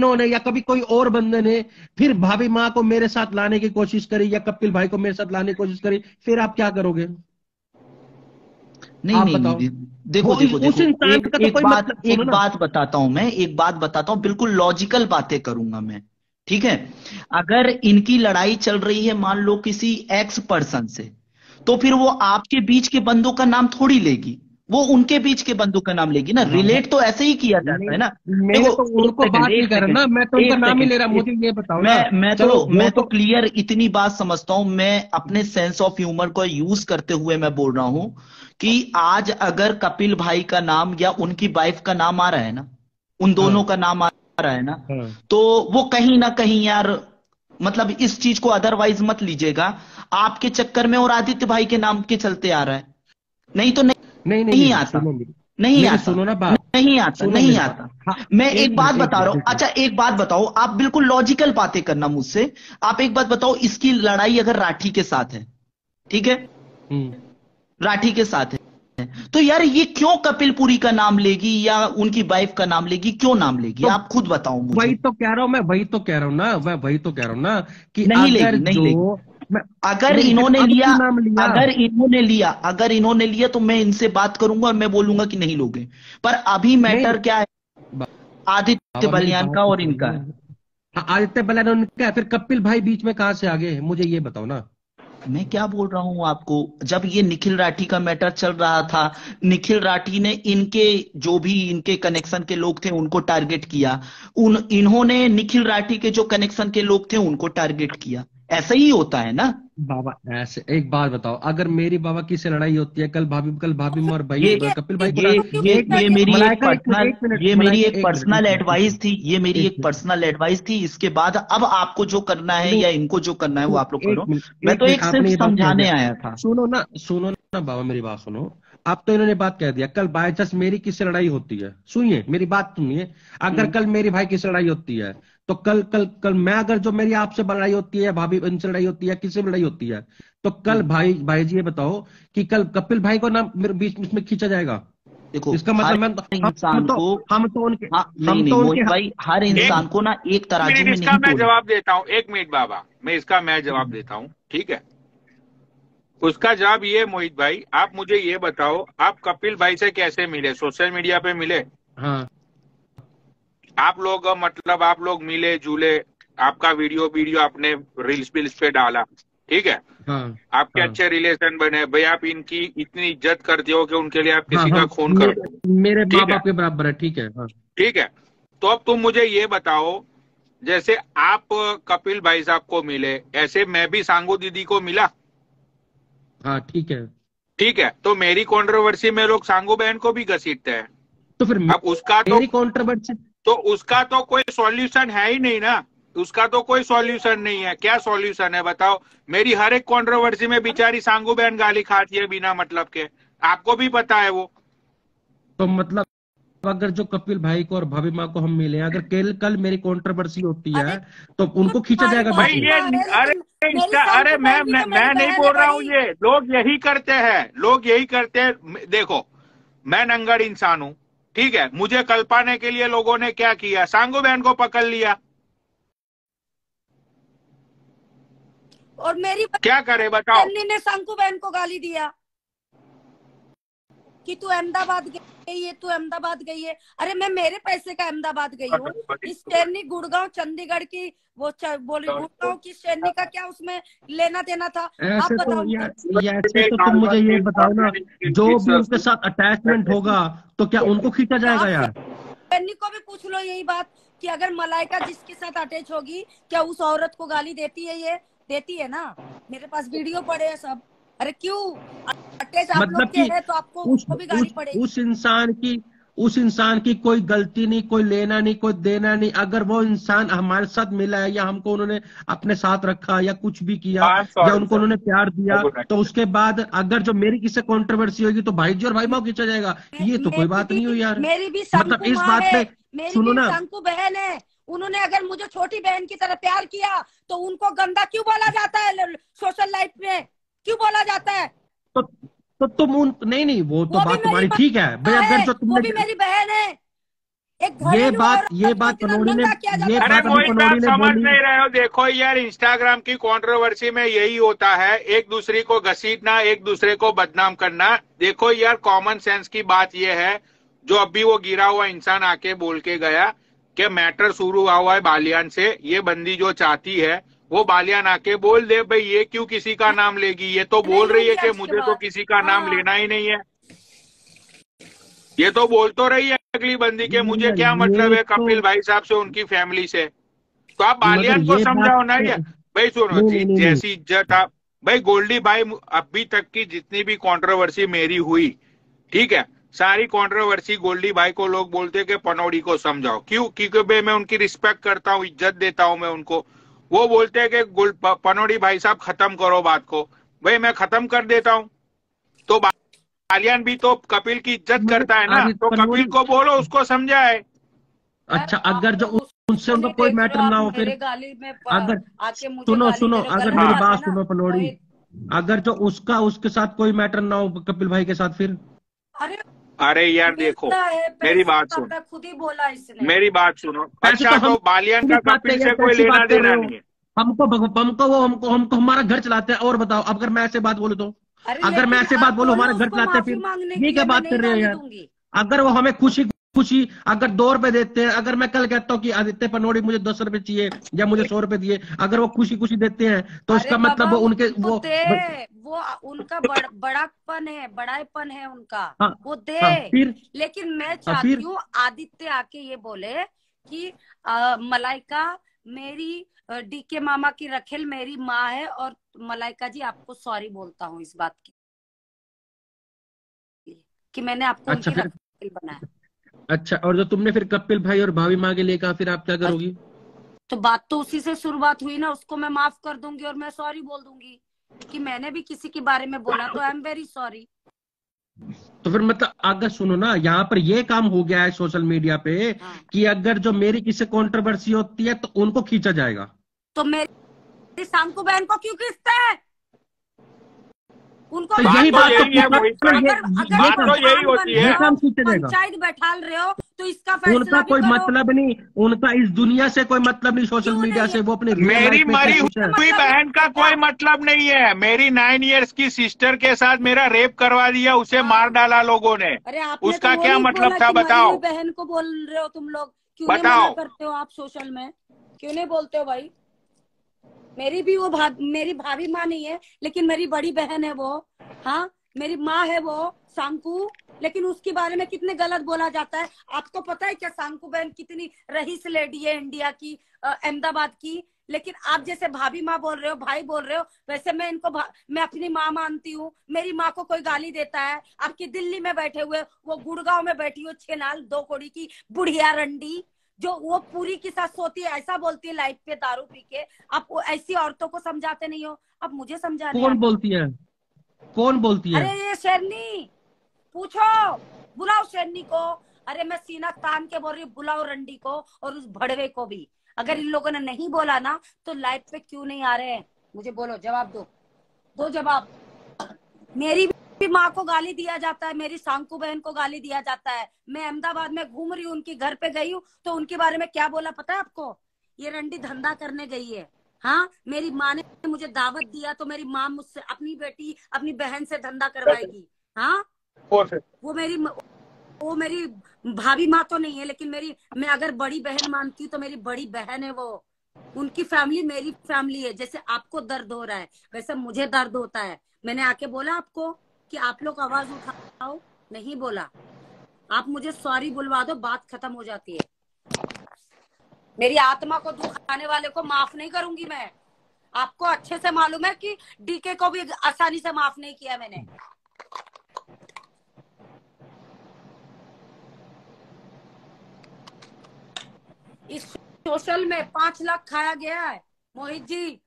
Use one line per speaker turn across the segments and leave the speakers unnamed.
इन्होंने या कभी कोई और बंदे ने फिर भाभी माँ को मेरे साथ लाने की कोशिश करी या कपिल भाई को मेरे साथ लाने की कोशिश करी, फिर आप क्या करोगे?
नहीं
आप
नहीं
बताओ।
नहीं, देखो
वो
देखो
उस
देखो,
इंसान
एक
का तो
एक
कोई
बात
मतलब, सुनो
एक
ना।
बात बताता हूं मैं, एक बात बताता हूं, बिल्कुल लॉजिकल बातें करूंगा मैं। ठीक है, अगर इनकी लड़ाई चल रही है मान लो किसी एक्स पर्सन से, तो फिर वो आपके बीच के बंदों का नाम थोड़ी लेगी, वो उनके बीच के बंदों का नाम लेगी ना।
बाबा
रिलेट तो ऐसे ही किया जाता
नहीं,
है ना।
मैं
देखो,
तो
एक
उनको
सेकंड
बात नहीं
एक
कर रहा
सेकंड
ना, मैं तो उनका
एक
नाम ही
सेकंड
ले रहा,
एक,
मुझे ये बताओ ना।
मैं
चलो
तो
वो
मैं तो
तो
क्लियर इतनी बात समझता हूं, मैं अपने सेंस ऑफ ह्यूमर को यूज करते हुए मैं बोल रहा हूं कि आज अगर कपिल भाई का नाम या उनकी वाइफ का नाम आ रहा है ना, उन दोनों
हाँ
का नाम आ रहा है ना,
हाँ।
तो वो कहीं ना कहीं यार, मतलब इस चीज को अदरवाइज मत लीजिएगा, आपके चक्कर में और आदित्य भाई के नाम के चलते आ रहा है। नहीं तो नहीं,
नहीं नहीं नहीं
नहीं
नहीं,
आता,
सुनो मेरी,
नहीं
मेरी
आता,
सुनो ना बात,
नहीं आता,
सुनो
नहीं
मेरी बात।
आता।
हाँ,
मैं
एक
एक बात
मिनट एक
बता
मिनट
रहा हूं,
देखो।
अच्छा एक बात बताओ, आप बिल्कुल लॉजिकल बातें करना मुझसे। आप एक बात बताओ, इसकी लड़ाई अगर राठी के साथ है, ठीक है,
हम्म।
राठी के साथ है, तो यार ये क्यों कपिलपुरी का नाम लेगी या उनकी वाइफ का नाम लेगी, क्यों नाम लेगी,
तो
आप खुद बताओ
वही
मुझे।
तो कह रहा हूं, मैं वही तो कह रहा हूं ना, मैं वही तो कह रहा हूं ना कि
नहीं
अगर
लेगी, नहीं
जो
लेगी।
मैं,
अगर
नहीं फिर
इन्होंने
अब
लिया,
क्यों नाम लिया?
अगर इन्होंने लिया तो मैं इनसे बात करूंगा और मैं बोलूंगा कि नहीं लोगे। पर अभी
नहीं
मैटर क्या है, आदित्य
बाबा मेरी
बलियान
बात
का
तो
और इनका
सुनिए।
है।
हाँ, आदित्य बल्ला ने उनका है, फिर कपिल भाई बीच में कहां से आ गए, मुझे ये बताओ ना।
मैं क्या बोल रहा हूं आपको, जब ये निखिल राठी का मैटर चल रहा था, निखिल राठी ने इनके जो भी इनके कनेक्शन के लोग थे उनको टारगेट किया, उन इन्होंने निखिल राठी के जो कनेक्शन के लोग थे उनको टारगेट किया। ऐसा ही होता है ना।
बाबा ऐसे एक बात बताओ, अगर मेरी बाबा की से लड़ाई होती है, कल भाभी और भाई
ये
कपिल भाई को
ये
एक
ये
मिनट
मेरी एक
मलाइका,
पर्सनल,
एक मिनट
ये मेरी
मलाइका,
एक पर्सनल एडवाइस थी, ये मेरी
एक
एक
मिनट
पर्सनल एडवाइस थी। इसके बाद अब आपको जो करना है
नहीं,
या इनको जो करना है वो आप लोग
एक
करो।
मिनट
मैं
एक
तो
मिनट,
एक सिर्फ
आपने ये बात कह
समझाने
दिया।
आया था।
सुनो ना बाबा, मेरी बात सुनो। अब तो इन्होंने बात कह दिया, कल बाय चांस मेरी किससे लड़ाई होती है, सुनिए मेरी बात सुनिए। अगर
हम्म।
कल मेरी भाई किससे लड़ाई होती है, तो कल कल कल मैं, अगर जो मेरी आपसे लड़ाई होती है या भाभी इनसे लड़ाई होती है, किससे भी लड़ाई होती है, तो कल
हम्म।
भाई भाई जी ये बताओ कि कल कपिल भाई को ना मेरे बीच में खींचा जाएगा?
देखो,
इसका
हर
मतलब
इंसान को,
हम तो उनके,
हाँ नहीं
हम
नहीं
तो उनके,
मोहित भाई, हर
एक
इंसान को ना एक तराजू
मिनट
में
इसका
नहीं
मैं
तोला।
जवाब देता हूँ, 1 मिनट बाबा, मैं जवाब देता हूँ, ठीक है। उसका जवाब ये, मोहित भाई आप मुझे ये बताओ, आप कपिल भाई से कैसे मिले? सोशल मीडिया पे मिले?
हाँ
आप लोग मतलब आप लोग मिले जुले, आपका वीडियो वीडियो आपने रील्स बिल्स पे डाला, ठीक है,
हाँ
आपके
हाँ
अच्छे रिलेशन बने भाई, आप इनकी इतनी इज्जत करते हो कि उनके लिए आप
हाँ
किसी
हाँ,
का खून कर दो,
मेरे माँ
ठीक है,
बाप के बराबर है, ठीक है हाँ।
ठीक है। तो अब तुम मुझे ये बताओ, जैसे आप कपिल भाई साहब को मिले, ऐसे मैं भी सांगू दीदी को मिला,
हाँ ठीक है।
ठीक है। तो मेरी कंट्रोवर्सी में लोग सांगू बहन को भी घसीटते हैं।
तो फिर
अब उसका
मेरी कंट्रोवर्सी,
तो उसका तो कोई सॉल्यूशन है ही नहीं ना, उसका तो कोई सॉल्यूशन नहीं है। क्या सॉल्यूशन है बताओ? मेरी हर एक कंट्रोवर्सी में बेचारी सांगू बहन गाली खाती है बिना मतलब के, आपको भी पता है वो।
तो मतलब अगर जो कपिल भाई को और भाभी माँ को हम मिले, अगर कल कल मेरी कंट्रोवर्सी होती है,
अरे
तो उनको खींचा
तुम्हारी
जाएगा
भाई
बीच
भाभी
में?
ये,
माँ है,
अरे
लेकिन मेरी
अरे
शंकु बहन भी तो मेरी
मैं नहीं
बहन है
बोल रहा हूँ,
बड़ी।
ये लोग यही करते हैं, लोग यही करते हैं। देखो, मैं नंगड़ इंसान हूँ, ठीक है, मुझे कल पाने के लिए लोगों ने क्या किया, सांगू बहन को पकड़ लिया।
और मेरी
क्या करे बताओ?
बहन ने शंकु बहन को गाली दिया कि तू अहमदाबाद गई है, तू अहमदाबाद गई है। अरे मैं मेरे पैसे का अहमदाबाद गई हूँ। इस शेरनी गुड़गांव चंडीगढ़ की वो बोली, गुड़गांव की शेरनी का क्या उसमें लेना देना था? आप
ऐसे तो
बताओ मुझे।
ऐसे तो तुम मुझे ये बताओ ना, जो भी उनके साथ अटैचमेंट होगा तो क्या उनको खींचा
तो
जाएगा
आप
यार?
शेरनी को भी पूछ लो यही बात कि अगर मलाइका जिसके साथ अटैच होगी, क्या उस औरत को गाली देती है? ये देती है ना, मेरे पास वीडियो पड़े हैं सब। अरे क्यों? अटैच आप लोग
मतलब
के
कि
हैं तो आपको
उस
उसको भी गाली
उस
पड़ेगी।
उस इंसान की कोई गलती नहीं, कोई लेना नहीं, कोई देना नहीं। अगर वो इंसान हमारे साथ मिला है या हमको उन्होंने अपने साथ रखा या कुछ भी किया या
सॉरी
उनको
सर,
उन्होंने प्यार दिया,
गुड
तो
नाइट।
उसके बाद अगर जो मेरी किसी कंट्रोवर्सी होगी तो भाई जी और भाई माँ खींचा जाएगा, ये तो कोई बात नहीं हुई यार।
मेरी भी
मतलब
शंकु
इस
माँ
बात
है,
पे,
मेरी
सुनो
भी
ना,
शंकु बहन है। उन्होंने अगर मुझे छोटी बहन की तरह प्यार किया तो उनको गंदा क्यों बोला जाता है सोशल लाइफ में? क्यों बोला जाता है?
तो तुम उन, नहीं नहीं, वो तो
वो भी
बात
मेरी
तुम्हारी
माँ
ठीक है भाई, अगर
है,
जो
वो
तुमने,
भी मेरी बहन है। एक घरेलू औरत
ये
को
बात
इतना
पनौड़ी ने
नंगा किया जाता
ये
है।
अरे
बात अभी
मोहित
पनौड़ी
आप
ने
समझ
बोली।
नहीं रहे हो। देखो यार, इंस्टाग्राम की कंट्रोवर्सी में यही होता है, एक दूसरे को घसीटना, एक दूसरे को बदनाम करना। देखो यार, कॉमन सेंस की बात ये है, जो अभी वो गिरा हुआ इंसान आके बोल के गया कि मैटर शुरू हुआ है बालियान से, ये बंदी जो चाहती है वो बालियान आके बोल दे भाई ये क्यों किसी का नाम लेगी। ये तो
नहीं
बोल रही है
लूंगी
कि
आज के
मुझे तो
बाद।
किसी का नाम
हाँ
लेना ही नहीं है। ये तो बोल तो रही है अगली बंदी के मुझे क्या मतलब
ये
है
तो
कपिल भाई साहब से, उनकी फैमिली से। तो आप
मगर
बालियान को
ये बात
समझाओ ना
तो
ये। भाई सुनो,
नहीं नहीं नहीं नहीं।
जैसी इज्जत आप, भाई गोल्डी भाई अभी तक की जितनी भी कंट्रोवर्सी मेरी हुई, ठीक है, सारी कंट्रोवर्सी गोल्डी भाई को लोग बोलते हैं कि पनौड़ी को समझाओ। क्यों? क्योंकि भाई मैं उनकी रिस्पेक्ट करता हूँ, इज्जत देता हूं मैं उनको। वो बोलते हैं कि पनौड़ी भाई साहब खत्म करो बात को। भाई मैं खत्म कर देता हूँ। तो बालियान भी तो कपिल की इज्जत
मगर
करता है ना,
आदित्य
तो कपिल
पनौड़ी,
को बोलो, उसको समझाए।
यार,
अच्छा
आप
अगर जो
लोग
उनसे
उसको
उनका
नहीं
कोई
देख रहे
मैटर
हो,
ना
आप
हो फिर,
मेरे गाली में
अगर
आके मुझे
सुनो
गाली
सुनो
दे रहे हो।
अगर
गलत
मेरी
बात है
बात
ना
सुनो पनौड़ी,
मोहित।
अगर जो उसके साथ कोई मैटर ना हो कपिल भाई के साथ फिर।
अरे
अरे यार देखो,
मिलता है
मेरी बात
पैसा
सुनो,
पे, खुद ही बोला इसने।
मेरी बात सुनो।
पैसे
अच्छा
तो हम
तो बालियान
भी
का
खाते
कपिल
हैं,
से कोई
कैसी
लेना
बात कर रहे
देना
हो।
नहीं है।
हमको हमारा घर चलाते हैं। और बताओ अगर मैं ऐसे बात बोलूं तो,
अरे
अगर मैं
लेकिन
ऐसे बात
आप
बोलूं
बोलो
हमारे घर
उसको
चलाते हैं
माफी
फिर,
मांगने
ये
के
क्या
लिए, मैं
बात
नहीं
कर रहे हो
गाली
यार।
दूंगी।
अगर वो हमें खुशी खुशी अगर 2 रुपए देते हैं, अगर मैं कल कहता हूँ कि आदित्य पनौड़ी मुझे 10 रुपए चाहिए या मुझे 100 रुपए दिए, अगर वो खुशी खुशी देते हैं तो
अरे
इसका मतलब
बाबा
वो उनके
वो
वो
दे, वो उनका बड़ापन है, बड़ाईपन है उनका,
हाँ
वो
हाँ
दे।
फिर
लेकिन मैं
हाँ
चाहती
फिर
हूँ आदित्य आके ये बोले कि मलाइका मेरी, डीके मामा की रखेल मेरी माँ है, और मलाइका जी आपको सॉरी बोलता हूँ इस बात की कि मैंने आपको
अच्छा
उनकी
फिर
रखेल बनाया।
अच्छा, और जो तुमने फिर कपिल भाई और भाभी माँ के लिए कहा, फिर आप क्या करोगी।
तो बात तो उसी से शुरुआत हुई ना, उसको मैं माफ कर दूंगी और मैं सॉरी बोल दूंगी कि मैंने भी किसी के बारे में बोला तो आई एम वेरी सॉरी।
तो फिर मतलब अगर सुनो ना, यहाँ पर ये काम हो गया है सोशल मीडिया पे
हाँ
कि अगर जो मेरी किसी कंट्रोवर्सी होती है तो उनको खींचा जाएगा।
तो मेरी सांकू बहन को क्यों खींचते हैं? उनको
तो
क्यों
बात
यही
तो
बात तो
यही है
खींचते हैं?
मोहित
पूछा,
भाई,
अगर अगर
ये
बात तो यही
प्रधान बन
होती
रहे
ये
है।
हो,
काम खींचा जाएगा।
पंचायत बैठाल रहे हो, तो इसका
उनका
फैसला भी
कोई
करो।
मतलब नहीं, उनका इस दुनिया से कोई मतलब नहीं, सोशल
क्यों
मीडिया
नहीं है?
से, वो अपनी रियल
मेरी
लाइफ में इतने
मरी
खुश है।
हुई
मतलब
बहन का
नहीं
कोई
है।
मतलब नहीं है। मेरी 9 इयर्स की सिस्टर के साथ मेरा रेप करवा दिया, उसे मार
हाँ,
डाला लोगों ने।
अरे आपने तो
उसका
वो
क्या
नहीं
मतलब
बोला
था
कि मरी हुई
बताओ,
बहन को बोल रहे हो तुम लोग, क्यों नहीं मना
बताओ।
करते हो आप सोशल में? क्यों नहीं बोलते हो भाई? मेरी भी वो मेरी भाभी माँ नहीं है, लेकिन मेरी बड़ी बहन है वो। हाँ, मेरी माँ है वो सांकू, लेकिन उसके बारे में कितने गलत बोला जाता है। आपको पता है क्या सांकू बहन कितनी रईस लेडी है इंडिया की, अहमदाबाद की? लेकिन आप जैसे भाभी माँ बोल रहे हो, भाई बोल रहे हो, वैसे मैं इनको मैं अपनी माँ मानती हूँ। मेरी माँ को कोई गाली देता है, आपकी दिल्ली में बैठे हुए, वो गुड़गांव में बैठी हुई 6 नाल 2 कोड़ी की बुढ़िया रंडी, जो वो पूरी के साथ सोती है, ऐसा बोलती है लाइफ पे दारू पी के। आप ऐसी औरतों को समझाते नहीं हो, अब मुझे समझाने
कौन
आते हो।
बोलती है, कौन बोलती है।
अरे ये शेरनी, पूछो, बुलाओ शेरनी को। अरे मैं सीना तान के बोल रही हूँ, बुलाओ रंडी को और उस भड़वे को भी। अगर इन लोगों ने नहीं बोला ना तो लाइफ पे क्यों नहीं आ रहे हैं? मुझे बोलो, जवाब दो जवाब। मेरी भी माँ को गाली दिया जाता है, मेरी सांकू बहन को गाली दिया जाता है। मैं अहमदाबाद में घूम रही हूँ, उनके घर पे गई हूँ, तो उनके बारे में क्या बोला पता है आपको? ये रंडी धंधा करने गई है। हाँ, मेरी माँ ने मुझे दावत दिया तो मेरी माँ मुझसे अपनी बेटी अपनी बहन से धंधा करवाएगी। हाँ, वो मेरी भाभी माँ तो नहीं है, लेकिन मैं अगर बड़ी बहन मानती हूँ तो मेरी बड़ी बहन है वो। उनकी फैमिली मेरी फैमिली है। जैसे आपको दर्द हो रहा है वैसे मुझे दर्द होता है। मैंने आके बोला आपको कि आप लोग आवाज उठाओ, नहीं बोला। आप मुझे सॉरी बुलवा दो, बात खत्म हो जाती है। मेरी आत्मा को दुखाने वाले को माफ नहीं करूंगी मैं। आपको अच्छे से मालूम है कि डीके को भी आसानी से माफ नहीं किया मैंने। इस सोशल में 5 लाख खाया गया है मोहित जी।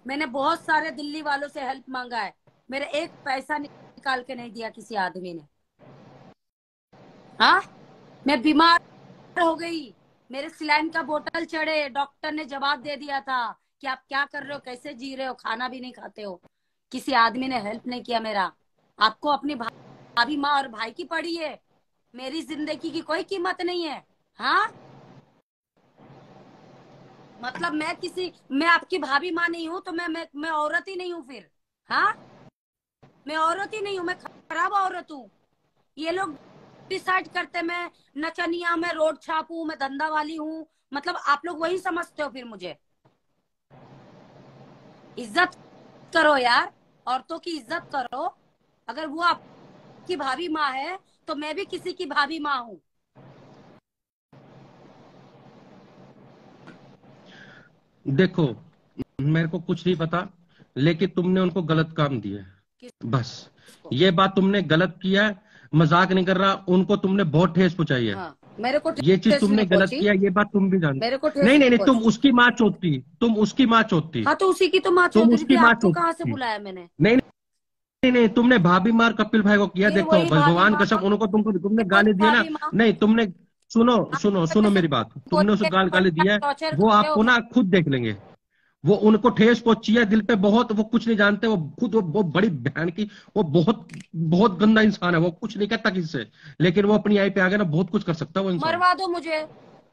मैंने बहुत सारे दिल्ली वालों से हेल्प मांगा है, मेरे एक पैसा निकाल के नहीं दिया किसी आदमी ने। हाँ, मैं बीमार हो गई, मेरे सिलाइन का बोतल चढ़े, डॉक्टर ने जवाब दे दिया था कि आप क्या कर रहे हो, कैसे जी रहे हो, खाना भी नहीं खाते हो। किसी आदमी ने हेल्प नहीं किया मेरा। आपको अपनी भाभी माँ और भाई की पड़ी है, मेरी जिंदगी की कोई कीमत नहीं है। हाँ, मतलब मैं आपकी भाभी माँ नहीं हूँ तो मैं औरत ही नहीं हूँ फिर? हाँ, मैं औरत ही नहीं हूँ, मैं खराब औरत हूँ? ये लोग डिसाइड करते मैं नचनिया, मैं रोड छाप हूँ, मैं धंधा वाली हूँ, मतलब आप लोग वही समझते हो फिर मुझे? इज्जत करो यार, औरतों की इज्जत करो। अगर वो आपकी भाभी माँ है तो मैं भी किसी की भाभी माँ हूँ।
देखो, मेरे को कुछ नहीं पता, लेकिन तुमने उनको गलत काम दिया है, बस
किसको?
ये बात तुमने गलत किया है, मजाक नहीं कर रहा। उनको तुमने बहुत ठेस पहुंचाई है।
हाँ, मेरे को
ये चीज
ठेस
तुमने
नहीं
गलत
पहुंची,
किया, ये बात तुम भी जानते।
मेरे को ठेस
नहीं नहीं
नहीं
नहीं, तुम
पहुंची।
उसकी माँ चोदती, तुम उसकी माँ चोदती,
हाँ, तो उसी की तो माँ
तुम
चौधरी थी,
उसकी माँ
आपको कहाँ से
चोदती।
बुलाया मैंने?
नहीं नहीं नहीं, तुमने भाभी मार कपिल भाई को किया।
फिर
देखो
वही भाभी
भगवान
माँ,
कसम, उनको तुमने
फिर वही
गाली दिए ना।
भाभी माँ।
नहीं तुमने, सुनो
आप
सुनो सुनो
कैसे
मेरी बात,
बोल
तुमने उसे
के
गाली दिया है,
टॉर्चर
वो
करते हो
आपको ना खुद देख लेंगे। वो उनको ठेस पहुंची है दिल पे बहुत, वो कुछ नहीं जानते, वो खुद वो बड़ी बहन की, वो बहुत बहुत गंदा इंसान है, वो कुछ नहीं कहता किसी से, लेकिन वो अपनी आई पे आ गया ना, बहुत कुछ कर सकता है वो इंसान।
मरवा दो मुझे,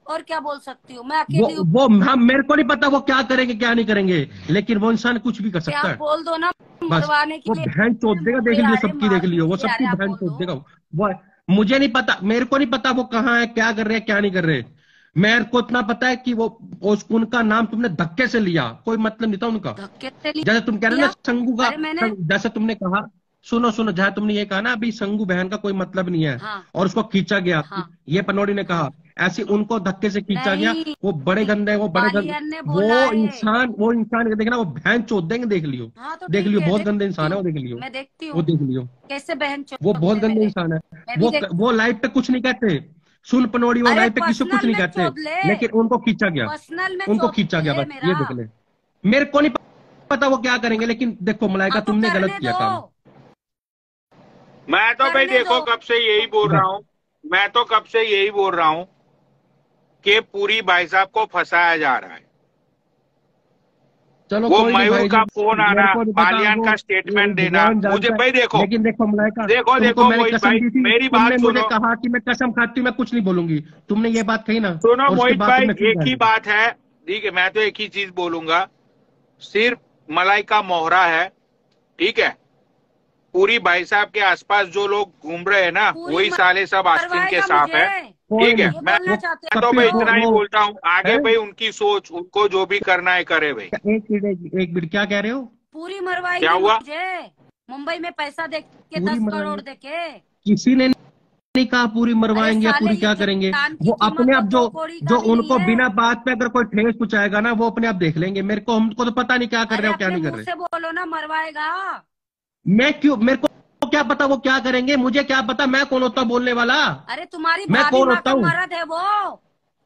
और क्या बोल सकती हूँ, मैं अकेली हूँ।
वो हम, मेरे को नहीं पता वो क्या करेंगे क्या नहीं करेंगे, लेकिन वो इंसान कुछ भी कर
कि
सकता
आप
है।
बोल दो ना
बस
मरवाने के
वो
लिए,
बहन चोद देगा, देख
मुंबई आ
लियो,
रहे
सबकी देख
मारने
लियो, वो
के लिए आ
सबकी
रहे, आप
बहन
बोल
चोद
दो।
देगा वो। मुझे नहीं पता, मेरे को नहीं पता वो कहाँ है, क्या कर रहे हैं क्या नहीं कर रहे। मेरे को इतना पता है कि वो उनका नाम तुमने धक्के से लिया, कोई मतलब नहीं था उनका।
धक्के से
जैसे तुम कह रहे हो ना
लिया?
संगू का,
अरे मैंने,
जैसे तुमने कहा, सुनो सुनो, जहां तुमने ये कहा ना अभी संगू बहन का कोई मतलब नहीं है,
हाँ
और उसको खींचा गया,
हाँ
ये पनौड़ी ने कहा,
हाँ,
ऐसे उनको धक्के से खींचा गया।
नहीं,
वो बड़े गंदे, वो बड़े गंदे,
पालियन ने बोला है।
वो इंसान देखना, वो बहन चोद देंगे, देख लियो।
हाँ तो
देख
ठीक
लियो,
है,
बहुत गंदे
देखती
इंसान है
हूँ,
वो, देख लियो।
मैं देखती
वो
हूँ
देख लियो,
कैसे बहन
वो बहुत
चोदते
गंदे
मेरे,
इंसान है।
मैं भी देखती
वो लाइफ पे कुछ नहीं कहते, सुन पनौड़ी, वो
हूँ। अरे
लाइफ पे किसी को कुछ
पर्सनल
नहीं
में
कहते,
चोद ले,
लेकिन उनको खींचा गया,
पर्सनल में
उनको
चोद
खींचा गया,
ले
बस
मेरा।
ये देख ले। मेरे को नहीं पता वो क्या करेंगे, लेकिन देखो मलाइका,
हाँ तो
तुमने गलत
करने
किया
दो,
काम।
मैं तो भाई
करने
देखो
दो।
कब से यही बोल रहा
बस
हूँ, मैं तो कब से यही बोल रहा हूँ कि पूरी भाई साहब को फंसाया जा रहा है।
चलो
वो
कोई नहीं
मयूर
भाई जी,
का फोन
मेरे
आना,
को नहीं पता
बालियान
वो,
का स्टेटमेंट देना,
भगवान
मुझे
जानता है।
भाई देखो,
लेकिन देखो मलाइका,
देखो
तुमको
देखो
मैंने
मोहित
कसम
भाई,
दी थी,
मेरी
तुमने
बात
मुझे
सुनो,
कहा कि मैं कसम खाती हूँ मैं कुछ नहीं बोलूंगी, तुमने ये बात कही ना,
सुनो
और उसके
मोहित
बाद
भाई,
तुमने फिर
एक ही
गाली दी।
बात है, ठीक है, मैं तो एक ही चीज बोलूंगा, सिर्फ मलाई का मोहरा है, ठीक है। पूरी भाई साहब के आसपास जो लोग घूम रहे हैं ना,
पूरी
वही साले सब आस्तीन के
मरवाएगा
सांप
मुझे,
है,
कोई
ठीक है।
नहीं,
ये
मैं
बोलना
वो
चाहते
तो
कपिल
भाई
हो?
इतना ही बोलता हूँ,
है।
आगे भाई उनकी सोच, उनको जो भी करना है करे भाई।
एक मिनट, एक मिनट, क्या कह रहे हो?
पूरी
क्या
मरवाएंगे
हुआ?
मुझे, मुंबई में पैसा दे के
पूरी
10 करोड़
मरवाएंगे?
दे के।
किसी ने नहीं कहा पूरी
अरे
मरवाएंगे या
साले,
पूरी
ये
क्या करेंगे।
जान की
वो
कीमत
अपने
तो
आप,
2 कौड़ी का
जो
भी नहीं
उनको
है।
बिना बात पे अगर कोई ठेस पहुंचाएगा ना, वो अपने आप देख लेंगे। मेरे को, हमको तो पता नहीं क्या कर
अरे
रहे हो क्या
अपने
नहीं कर
मुंह
रहे।
से बोलो ना मरवाएगा।
मैं क्यों, मेरे को क्या पता वो क्या करेंगे, मुझे क्या पता, मैं कौन होता हूं बोलने वाला।
अरे तुम्हारी
मैं
भाभी
कौन
माँ
होता
का
हूँ?
मर्द है वो,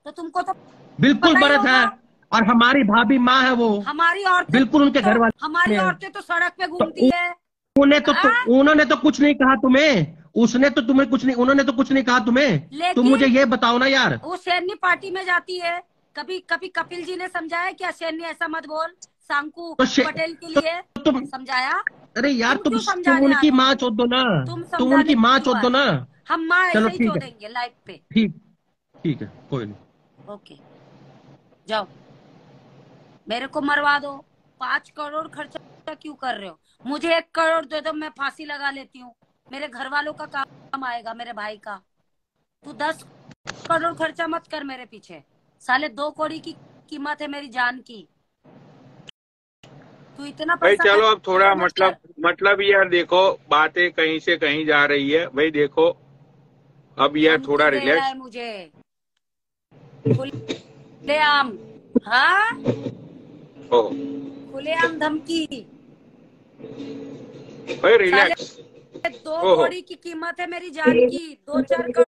तो तुमको तो
बिल्कुल
पता ही
मर्द है,
होगा।
और हमारी भाभी माँ है वो,
हमारी औरतें
बिल्कुल उनके घर वाले
हमारी
हैं।
औरतें तो सड़क पे
तो
घूमती है। हाँ?
उन्होंने तो कुछ नहीं कहा तुम्हें, उसने तो तुम्हें कुछ नहीं, उन्होंने तो कुछ नहीं कहा तुम्हें। तुम मुझे
लेकिन
ये बताओ ना यार।
वो शेरनी पार्टी में जाती है, कभी कभी कपिल जी ने समझाया क्या, शेरनी ऐसा मत बोल, सांकू
तो,
पटेल के
तो
लिए
तुम,
समझाया?
अरे यार
तुम
तुम
क्यों
तुम
समझाने आ
उनकी माँ
जाओगे?
चोद दो ना,
तुम
तुम
समझाने
उनकी माँ
क्यों
चोद
आ
दो
रहे
ना।
हो? हम माँ
चलो
ऐसे ही
ठीक है,
चोदेंगे लाइफ पे।
ठीक, ठीक है, कोई नहीं।
ओके, जाओ, मेरे को मरवा दो। 5 करोड़ खर्चा क्यों कर रहे हो? मुझे 1 करोड़ दे दो, मैं फांसी लगा लेती हूँ, मेरे घर वालों का काम आएगा, मेरे भाई का। तू 10 करोड़ खर्चा मत कर मेरे पीछे, साले 2 कौड़ी की कीमत है मेरी जान की। तू इतना
भाई
पैसा
चलो अब थोड़ा
खर्च मत कर।
मतलब यार देखो, बातें कहीं से कहीं जा रही है भाई, देखो अब यार
धमकी
थोड़ा
दे रहा है
रिलैक्स
मुझे, खुलेआम। हाँ,
हो
खुलेआम धमकी।
भाई,
साले
रिलैक्स।
2
ओहो,
कौड़ी की कीमत है मेरी जान की, 2-4 करोड़